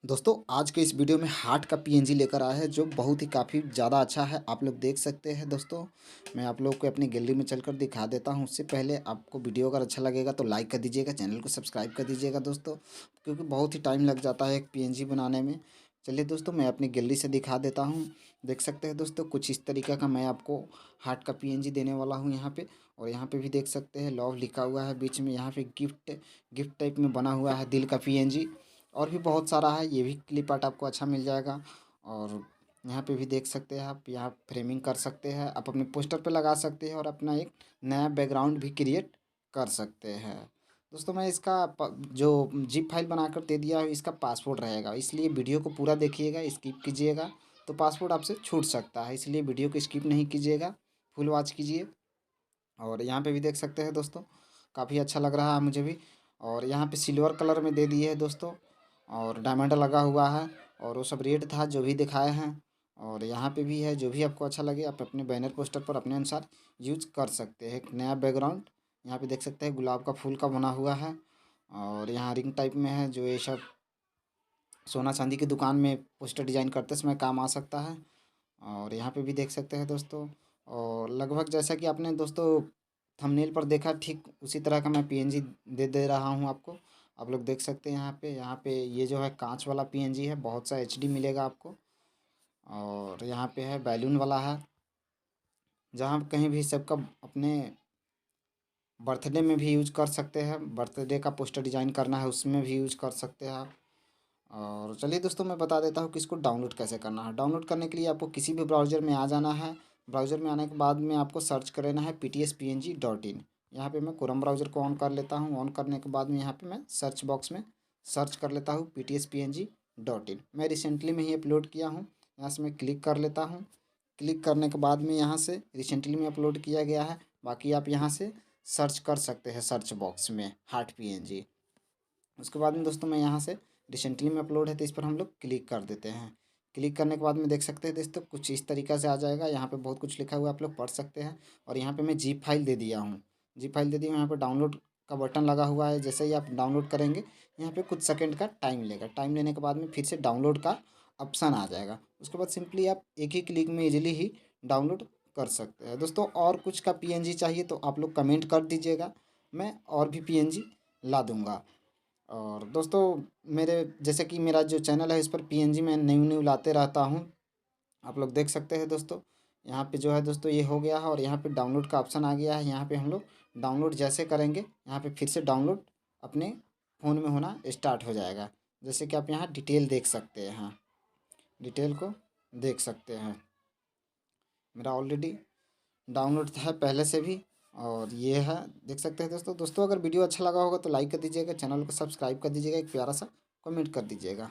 दोस्तों आज के इस वीडियो में हार्ट का पीएनजी लेकर आया है जो बहुत ही काफ़ी ज़्यादा अच्छा है। आप लोग देख सकते हैं दोस्तों। मैं आप लोग को अपनी गैलरी में चलकर दिखा देता हूं। उससे पहले आपको वीडियो अगर अच्छा लगेगा तो लाइक कर दीजिएगा, चैनल को सब्सक्राइब कर दीजिएगा दोस्तों, क्योंकि बहुत ही टाइम लग जाता है एक पीएनजी बनाने में। चलिए दोस्तों, मैं अपनी गैलरी से दिखा देता हूँ। देख सकते हैं दोस्तों, कुछ इस तरीके का मैं आपको हार्ट का पीएनजी देने वाला हूँ यहाँ पे। और यहाँ पे भी देख सकते हैं लव लिखा हुआ है, बीच में यहाँ पे गिफ्ट गिफ्ट टाइप में बना हुआ है दिल का पीएनजी। और भी बहुत सारा है, ये भी क्लिप आर्ट आपको अच्छा मिल जाएगा। और यहाँ पे भी देख सकते हैं आप, यहाँ फ्रेमिंग कर सकते हैं, आप अपने पोस्टर पे लगा सकते हैं और अपना एक नया बैकग्राउंड भी क्रिएट कर सकते हैं। दोस्तों मैं इसका जो जिप फाइल बनाकर दे दिया है इसका पासवर्ड रहेगा, इसलिए वीडियो को पूरा देखिएगा, स्किप कीजिएगा तो पासवर्ड आपसे छूट सकता है, इसलिए वीडियो को स्किप नहीं कीजिएगा, फुल वॉच कीजिए। और यहाँ पे भी देख सकते हैं दोस्तों, काफ़ी अच्छा लग रहा है मुझे भी। और यहाँ पे सिल्वर कलर में दे दिए है दोस्तों, और डायमंड लगा हुआ है। और वो सब रेट था जो भी दिखाए हैं। और यहाँ पे भी है, जो भी आपको अच्छा लगे आप अपने बैनर पोस्टर पर अपने अनुसार यूज कर सकते हैं। एक नया बैकग्राउंड यहाँ पे देख सकते हैं गुलाब का फूल का बना हुआ है। और यहाँ रिंग टाइप में है, जो ये सब सोना चांदी की दुकान में पोस्टर डिजाइन करते समय काम आ सकता है। और यहाँ पे भी देख सकते हैं दोस्तों। और लगभग जैसा कि आपने दोस्तों थंबनेल पर देखा, ठीक उसी तरह का मैं पीएनजी दे दे रहा हूँ आपको। आप लोग देख सकते हैं यहाँ पे ये जो है कांच वाला पीएनजी है, बहुत सा एचडी मिलेगा आपको। और यहाँ पे है बैलून वाला है, जहाँ कहीं भी सबका अपने बर्थडे में भी यूज कर सकते हैं, बर्थडे का पोस्टर डिजाइन करना है उसमें भी यूज कर सकते हैं आप। और चलिए दोस्तों, मैं बता देता हूँ कि इसको डाउनलोड कैसे करना है। डाउनलोड करने के लिए आपको किसी भी ब्राउज़र में आ जाना है। ब्राउज़र में आने के बाद में आपको सर्च कर लेना है ptspng.in। यहाँ पे मैं क्रोम ब्राउज़र को ऑन कर लेता हूँ। ऑन करने के बाद में यहाँ पे मैं सर्च बॉक्स में सर्च कर लेता हूँ ptspng.in। मैं रिसेंटली में ही अपलोड किया हूँ, यहाँ से मैं क्लिक कर लेता हूँ। क्लिक करने के बाद में यहाँ से रिसेंटली में अपलोड किया गया है। बाकी आप यहाँ से सर्च कर सकते हैं सर्च बॉक्स में हार्ट पीएनजी। उसके बाद में दोस्तों मैं यहाँ से रिसेंटली में अपलोड है तो इस पर हम लोग क्लिक कर देते हैं। क्लिक करने के बाद में देख सकते हैं दोस्तों, कुछ इस तरीक़ा से आ जाएगा। यहाँ पे बहुत कुछ लिखा हुआ है, आप लोग पढ़ सकते हैं। और यहाँ पे मैं जीप फाइल दे दिया हूँ, जीप फाइल दे दी हूँ। यहाँ पे डाउनलोड का बटन लगा हुआ है, जैसे ही आप डाउनलोड करेंगे यहाँ पे कुछ सेकंड का टाइम लेगा। टाइम लेने के बाद में फिर से डाउनलोड का ऑप्शन आ जाएगा। उसके बाद सिंपली आप एक ही क्लिक में इजीली ही डाउनलोड कर सकते हैं दोस्तों। और कुछ का पीएनजी चाहिए तो आप लोग कमेंट कर दीजिएगा, मैं और भी पीएनजी ला दूँगा। और दोस्तों मेरे जैसे कि मेरा जो चैनल है इस पर पीएनजी मैं न्यू न्यू लाते रहता हूँ। आप लोग देख सकते हैं दोस्तों। यहाँ पे जो है दोस्तों ये हो गया है, और यहाँ पे डाउनलोड का ऑप्शन आ गया है। यहाँ पे हम लोग डाउनलोड जैसे करेंगे यहाँ पे फिर से डाउनलोड अपने फ़ोन में होना स्टार्ट हो जाएगा। जैसे कि आप यहाँ डिटेल देख सकते हैं, हाँ डिटेल को देख सकते हैं। मेरा ऑलरेडी डाउनलोड है पहले से भी। और ये है, देख सकते हैं दोस्तों। दोस्तों अगर वीडियो अच्छा लगा होगा तो लाइक कर दीजिएगा, चैनल को सब्सक्राइब कर दीजिएगा, एक प्यारा सा कमेंट कर दीजिएगा।